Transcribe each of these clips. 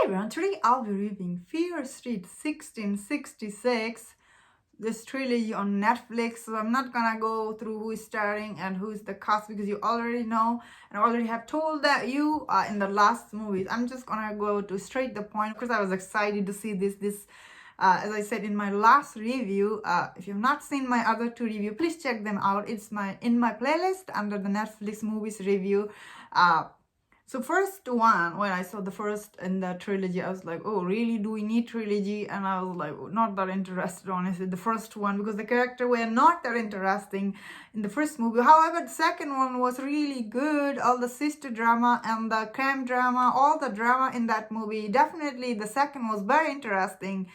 everyone, today I'll be reviewing Fear Street 1666, this trilogy on Netflix. So I'm not gonna go through who is starring and who is the cast because you already know and I already have told that you in the last movies. I'm just gonna go to straight the point because I was excited to see this. As I said in my last review, if you've not seen my other two review, please check them out. It's in my playlist under the Netflix movies review. So first one, when I saw the first in the trilogy, I was like, oh, really? Do we need trilogy? And I was like, not that interested, honestly, the first one, because the character were not that interesting in the first movie. However, the second one was really good. All the sister drama and the crime drama, all the drama in that movie. Definitely the second was very interesting.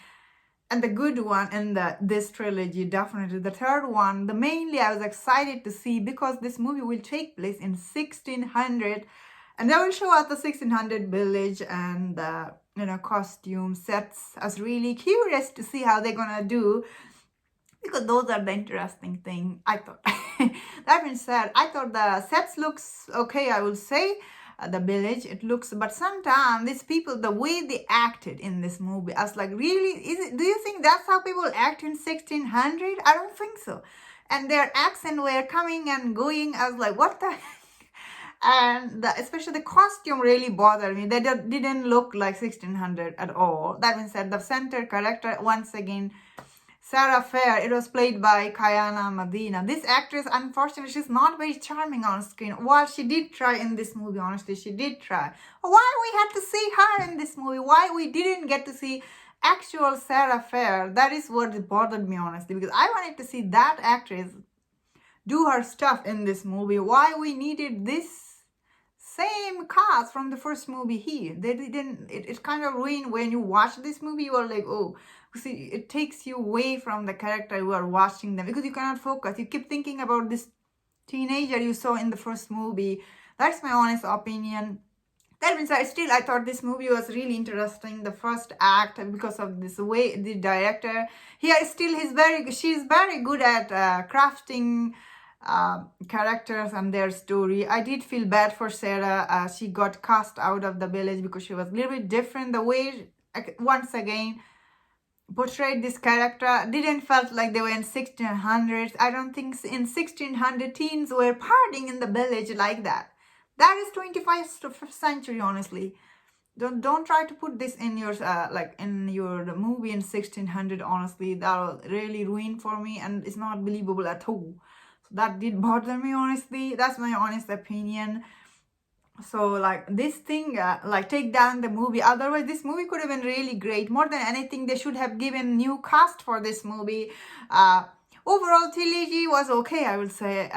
And the good one in this trilogy, definitely. The third one, the mainly I was excited to see because this movie will take place in 1600. And they will show us the 1600 village and the costume sets. I was really curious to see how they're gonna do because those are the interesting thing. I thought. That being said, I thought the sets looks okay. I will say the village it looks, but sometimes these people, the way they acted in this movie, I was like, really? Do you think that's how people act in 1600? I don't think so. And their accent were coming and going. I was like, what the? And especially the costume really bothered me. They didn't look like 1600 at all. That being said, the center character, once again, Sarah Fair, it was played by Kayana Medina. This actress, unfortunately, she's not very charming on screen. While she did try in this movie, honestly, she did try. Why we had to see her in this movie? Why we didn't get to see actual Sarah Fair? That is what bothered me, honestly, because I wanted to see that actress do her stuff in this movie. Why we needed this same cast from the first movie here? They didn't. It kind of ruined when you watch this movie. You are like, oh, see, it takes you away from the character you are watching them because you cannot focus. You keep thinking about this teenager you saw in the first movie. That's my honest opinion. That means I thought this movie was really interesting. The first act, because of this way the director, she's very good at crafting characters and their story. I did feel bad for Sarah. She got cast out of the village because she was a little bit different. The way, once again, portrayed this character didn't felt like they were in 1600s. I don't think in 1600 teens were partying in the village like that. That is 21st century, honestly. Don't try to put this in your in your movie in 1600. Honestly, that will really ruin for me, and it's not believable at all. That did bother me, honestly. That's my honest opinion. So like this thing take down the movie. Otherwise this movie could have been really great. More than anything, they should have given new cast for this movie. Overall trilogy was okay, I would say.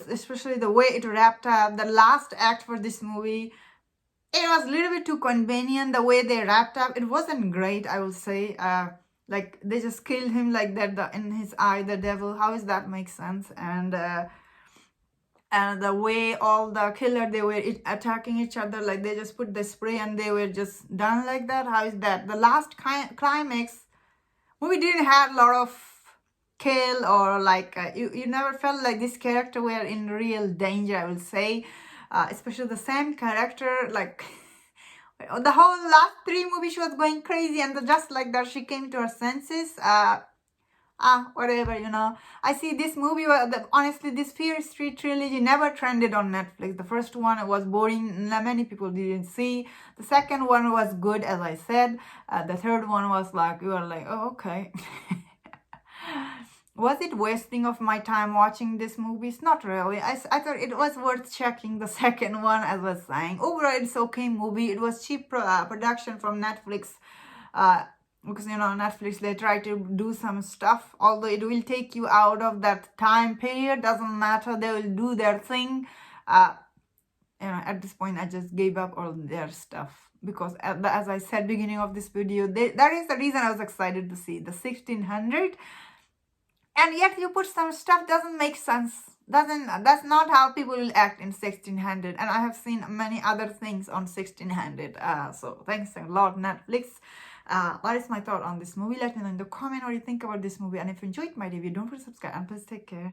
Especially the way it wrapped up, the last act for this movie, it was a little bit too convenient. The way they wrapped up, it wasn't great, I would say. Like they just killed him like that in his eye, the devil. How does that make sense? And the way all the killer, they were attacking each other, like they just put the spray and they were just done like that. How is that? The last climax movie didn't have a lot of kill or you never felt like this character were in real danger, I would say. Especially the same character, like the whole last three movies she was going crazy, and just like that she came to her senses. Whatever, I see this movie, honestly, this Fear Street trilogy never trended on Netflix. The first one was boring, many people didn't see. The second one was good, as I said. The third one was like, you were like, oh, okay. Was it wasting of my time watching this movie? It's not really. I thought it was worth checking the second one, as I was saying. Overall, it's okay movie. It was cheap production from Netflix. Because, Netflix, they try to do some stuff. Although it will take you out of that time period. Doesn't matter. They will do their thing. At this point, I just gave up all their stuff. Because, as I said beginning of this video, that is the reason I was excited to see the 1600. And yet you put some stuff doesn't make sense. That's not how people will act in 1600. And I have seen many other things on 1600. So thanks a lot, Netflix. What is my thought on this movie? Let me know in the comment what you think about this movie. And if you enjoyed my review, don't forget to subscribe and please take care.